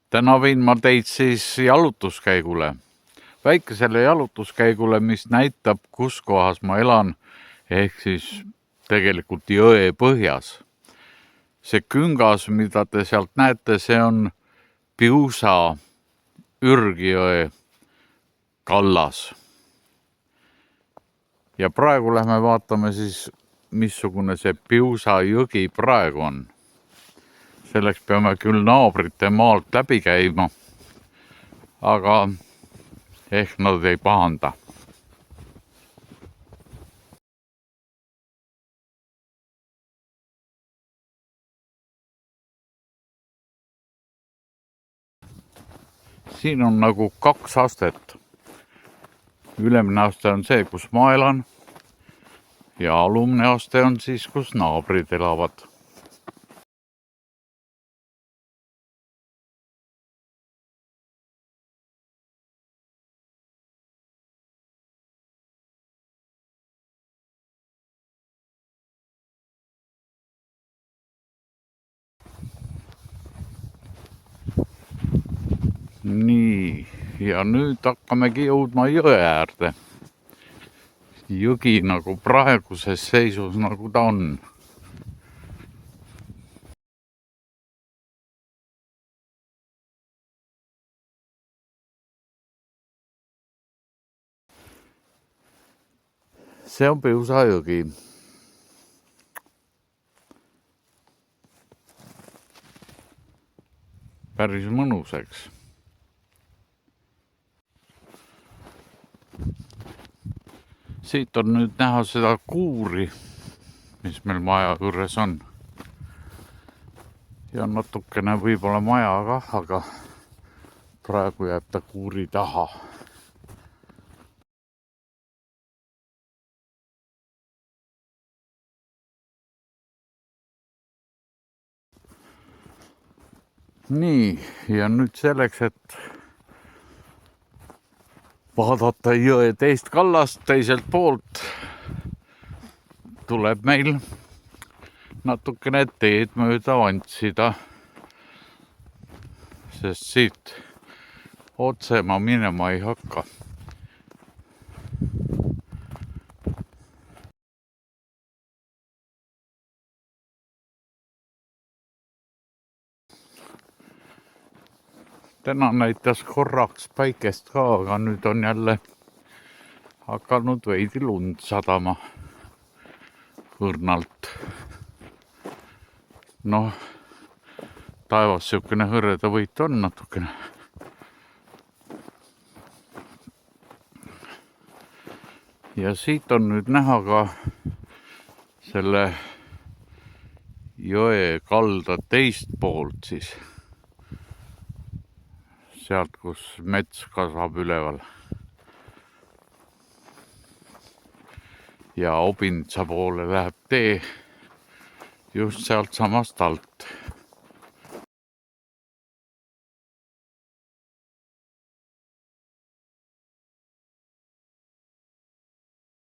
Täna viin ma teid siis jalutuskäigule. Väikesele jalutuskäigule, mis näitab, kus kohas ma elan, ehk siis tegelikult jõe põhjas. See küngas, mida te sealt näete, see on Piusa Ürgjõe kallas. Ja praegu lähme vaatame siis, missugune see Piusa jõgi praegu on. Selleks peame küll naabrite maalt läbi käima, aga ehk nad ei pahanda. Siin on nagu 2 astet. Ülemine aste on see, kus ma elan, ja alumne aste on siis, kus naabrid elavad. Nii, ja nüüd hakkamegi jõudma jõe äärde. Jõgi nagu praeguses seisus, nagu ta on. See on Piusa jõgi. Päris mõnus, eks. Siit on nüüd näha seda kuuri, mis meil maja juures on. Ja natukene võib-olla maja kah, aga praegu jääb ta kuuri taha. Nii, ja nüüd selleks, et vaadata jõe teist kallast teiselt poolt, tuleb meil natukene teed mööda vantsida, sest siit otse ma minema ei hakka. Täna näitas korraks päikest ka, aga nüüd on jälle hakanud veidi lund sadama õrnalt. Noh, taevas siukene hõreda võit on natukene. Ja siit on nüüd näha ka selle jõe kalda teist poolt siis. Sealt, kus mets kasvab üleval. Ja Obintsa poole läheb tee just sealt samast alt.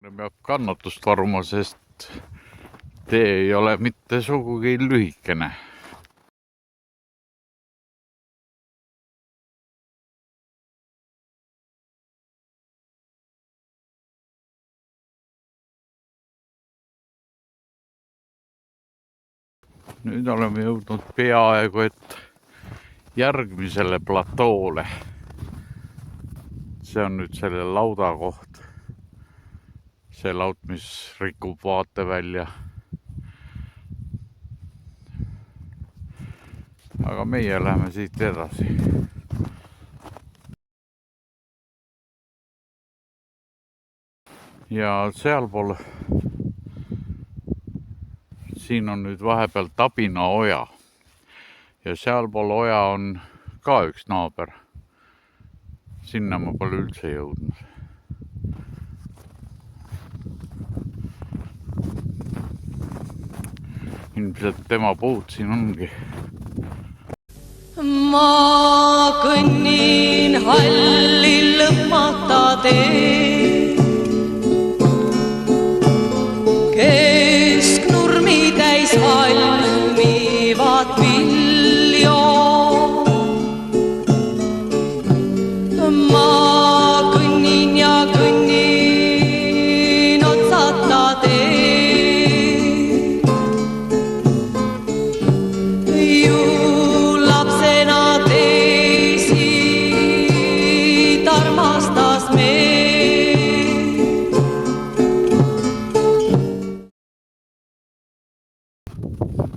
Peab kannatust varuma, sest tee ei ole mitte sugugi lühikene. Nüüd oleme jõudnud peaaegu et järgmisele platoole. See on nüüd selle lauda koht. See laud, mis rikub vaate välja. Aga meie läheme siit edasi. Ja sealpool siin on nüüd vahepeal Tabina oja ja sealpool oja on ka üks naaber. Sinna ma pole üldse jõudnud. Ilmselt tema puud siin ongi. Ma kõnnin halli lõpmata teed, kesknurmi täis halmivat viljo. Ma kõnnin ja kõnnin otsata teed, ju lapsena teisi armastas meid.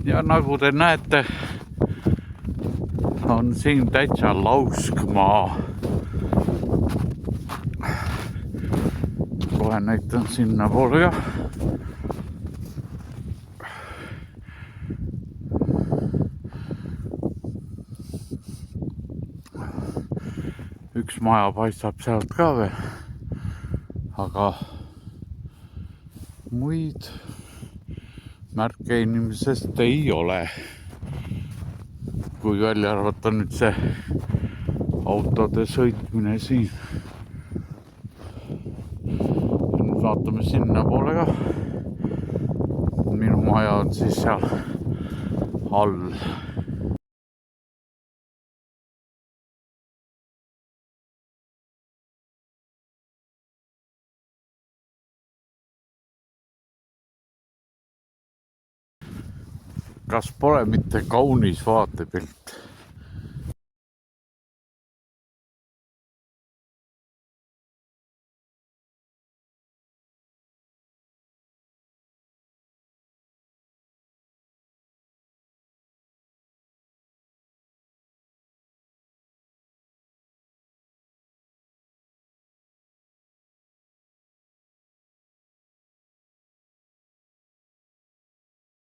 Ja nagu te näete, on siin täitsa lausk maa. Kohe näitan sinna poole ka. Üks maja paistab sealt ka veel, aga muid märke inimesest ei ole. Kui välja arvata nüüd see autode sõitmine siin. Nüüd vaatame sinna poole ka. Minu maja on siis seal all. Kas pole mitte kaunis vaatepilt?